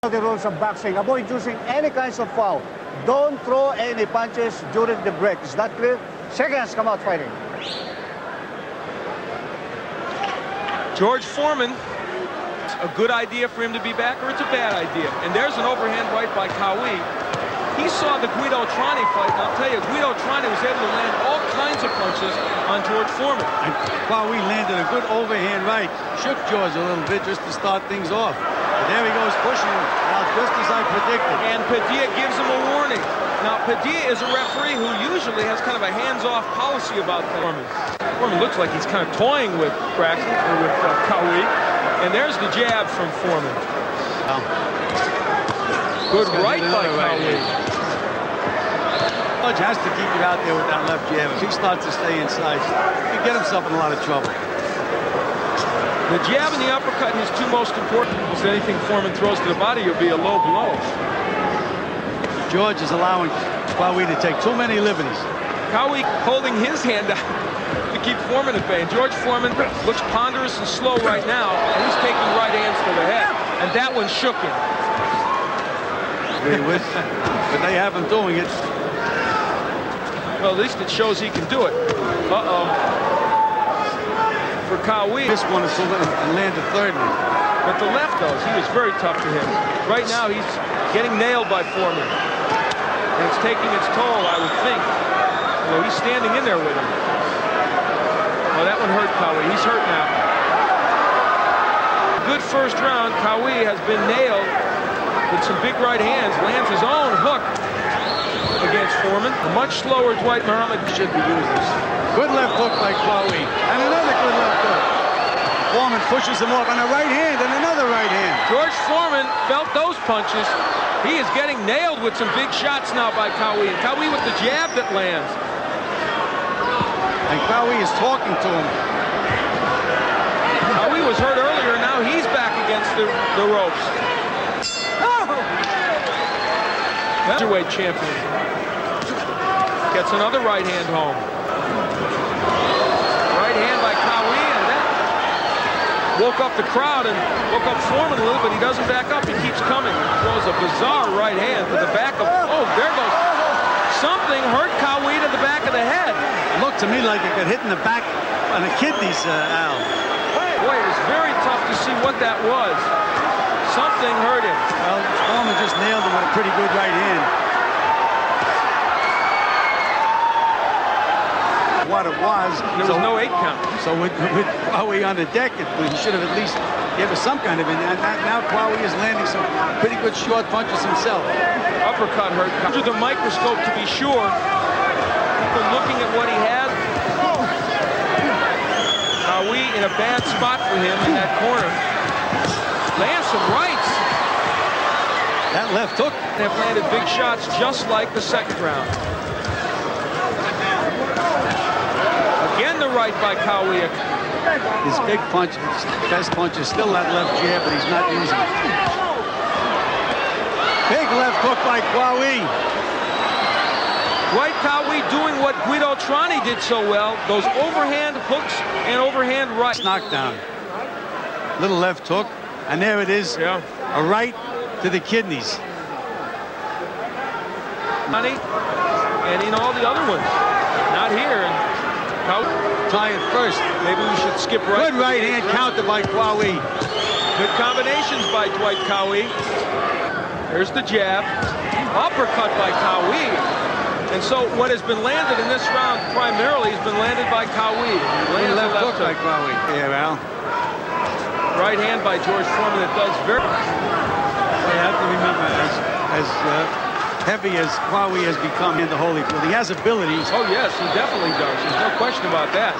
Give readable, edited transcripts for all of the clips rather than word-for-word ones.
The rules of boxing, avoid using any kinds of foul. Don't throw any punches during the break. Is that clear? Seconds, come out fighting. George Foreman, a good idea for him to be back, or it's a bad idea? And there's an overhand right by Cowie. He saw the Guido Trani fight, and I'll tell you, Guido Trani was able to land all kinds of punches on George Foreman. And Cowie landed a good overhand right, shook George a little bit just to start things off. But there he goes pushing him, now just as I predicted. And Padilla gives him a warning. Now, Padilla is a referee who usually has kind of a hands-off policy about Foreman. Foreman looks like he's kind of toying with Braxton, or with Cowie. And there's the jab from Foreman. Well, good right by Cowie. George has to keep it out there with that left jab. If he starts to stay inside, he can get himself in a lot of trouble. The jab and the uppercut is two most important. If anything Foreman throws to the body, will be a low blow. George is allowing Cowie to take too many liberties. Cowie holding his hand out to keep Foreman at bay. And George Foreman looks ponderous and slow right now, and he's taking right hands to the head. And that one shook him. But they have him doing it. Well, at least it shows he can do it. Uh-oh. For Cowie. This one is to land a third one. But the left, though, he was very tough to him. Right now, he's getting nailed by Foreman. And it's taking its toll, I would think. Although he's standing in there with him. Oh, that one hurt Cowie. He's hurt now. Good first round. Cowie has been nailed with some big right hands. Lands his own hook against Foreman. A much slower Dwight Muhammad should be using. Good left hook by Cowie. And another good left hook. Foreman pushes him off on a right hand and another right hand. George Foreman felt those punches. He is getting nailed with some big shots now by Cowie. And Cowie with the jab that lands. And Cowie is talking to him. Cowie was hurt earlier. Now he's back against the ropes. Welterweight champion gets another right hand home. Right hand by Cowie, and that woke up the crowd and woke up Foreman a little, but he doesn't back up. He keeps coming. Throws a bizarre right hand to the back of. Oh, there goes. Something hurt Cowie to the back of the head. It looked to me like it got hit in the back on the kidneys, Al. Boy, it was very tough to see what that was. Something hurt him. Well, Foreman just nailed him with a pretty good right hand. What it was. There was no 8 count. So with Cowie on the deck, we should have at least given us some kind of. And now Cowie is landing some pretty good short punches himself. Uppercut hurt. Under the microscope to be sure. People looking at what he had. Cowie in a bad spot for him in that corner. Lands some rights. That left hook. They've landed big shots just like the second round. Again, the right by Cowie. His big punch, his best punch is still that left jab, but he's not using it. Big left hook by Cowie. Dwight Cowie doing what Guido Trani did so well. Those overhand hooks and overhand rights. Knockdown. Little left hook. And there it is, yeah. A right to the kidneys. Honey, and in all the other ones. Not here. And tie it first. Maybe we should skip right. Good right hand counter by Cowie. Good combinations by Dwight Cowie. There's the jab. Uppercut by Cowie. And so what has been landed in this round primarily has been landed by Cowie. Good left hook by Cowie. Yeah, Al. Right hand by George Foreman that does very. You have to remember, as heavy as Cowie has become in the Holyfield, he has abilities. Oh yes, he definitely does. There's no question about that.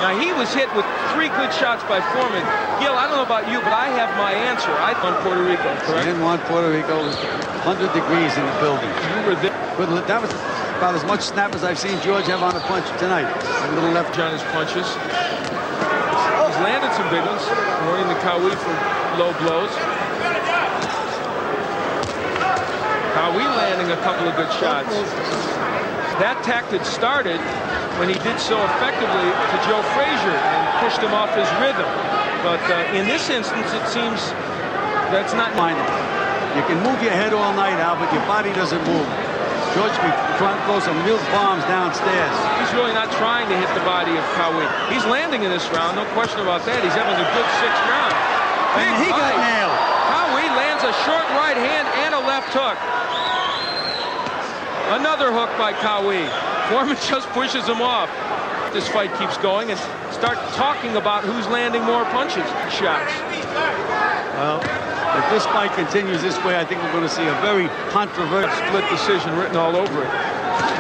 Now he was hit with 3 good shots by Foreman. Gil, I don't know about you, but I have my answer. I won Puerto Rico, correct? San Juan, Puerto Rico, 100 degrees in the building. You were there. Good, that was about as much snap as I've seen George have on a punch tonight. A little left on his punches. He's landed some big ones, warning the Cowie for low blows. Cowie landing a couple of good shots. That tactic started when he did so effectively to Joe Frazier and pushed him off his rhythm. But in this instance, it seems that's not minded. You can move your head all night, Al, but your body doesn't move. George be trying to throw some real bombs downstairs. He's really not trying to hit the body of Kawi. He's landing in this round, no question about that. He's having a good 6th round. And he got nailed. Kawi lands a short right hand and a left hook. Another hook by Kawi. Foreman just pushes him off. This fight keeps going and start talking about who's landing more punches, shots. Well, if this fight continues this way, I think we're going to see a very controversial split decision written all over it.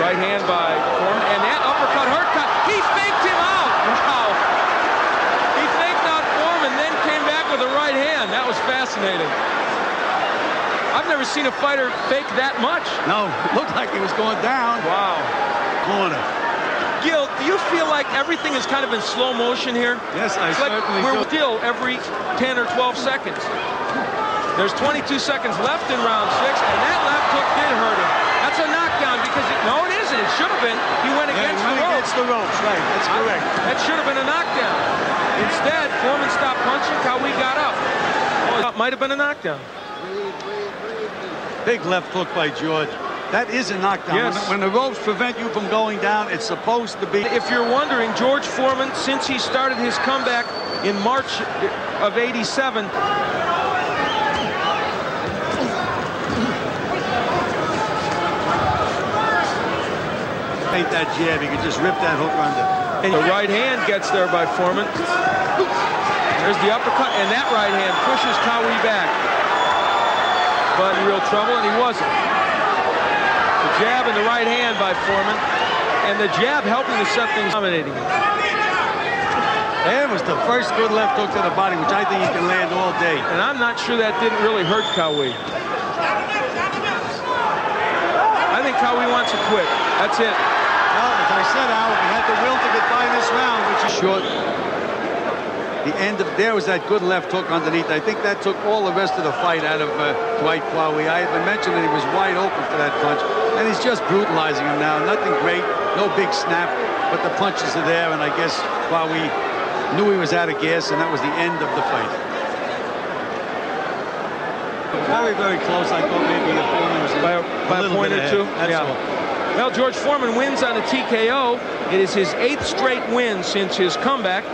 Right hand by Foreman, and that uppercut hurt. He faked him out. Wow. He faked out Foreman, then came back with a right hand. That was fascinating. I've never seen a fighter fake that much. No, it looked like he was going down. Wow. Corner. Gil, do you feel like everything is kind of in slow motion here? Yes, I it's like certainly we're do. still every 10 or 12 seconds. There's 22 seconds left in round 6, and that left hook did hurt him. That's a knockdown because no, it isn't. It should have been. He went against the ropes. Against the ropes, right? That's correct. That should have been a knockdown. Instead, Foreman stopped punching. Kawi got up. Oh, it might have been a knockdown. Big left hook by George. That is a knockdown. Yes. When the ropes prevent you from going down, it's supposed to be. If you're wondering, George Foreman, since he started his comeback in March of '87, ain't that jab, he can just rip that hook under. And the right hand gets there by Foreman. There's the uppercut, and that right hand pushes Kawi back. But in real trouble, and he wasn't. The jab and the right hand by Foreman, and the jab helping to set things dominating. That was the first good left hook to the body, which I think he can land all day. And I'm not sure that didn't really hurt Kawi. I think Kawi wants to quit. That's it. Well, as I said, Al, he had the will to get by this round, which is short. The end of there was that good left hook underneath. I think that took all the rest of the fight out of Dwight Kawi. I had been mentioned that he was wide open for that punch, and he's just brutalizing him now. Nothing great, no big snap, but the punches are there, and I guess Kawi knew he was out of gas, and that was the end of the fight. Very, very close. I thought maybe the Foreman was by a point or two. That's all. Well, George Foreman wins on a TKO. It is his 8th straight win since his comeback.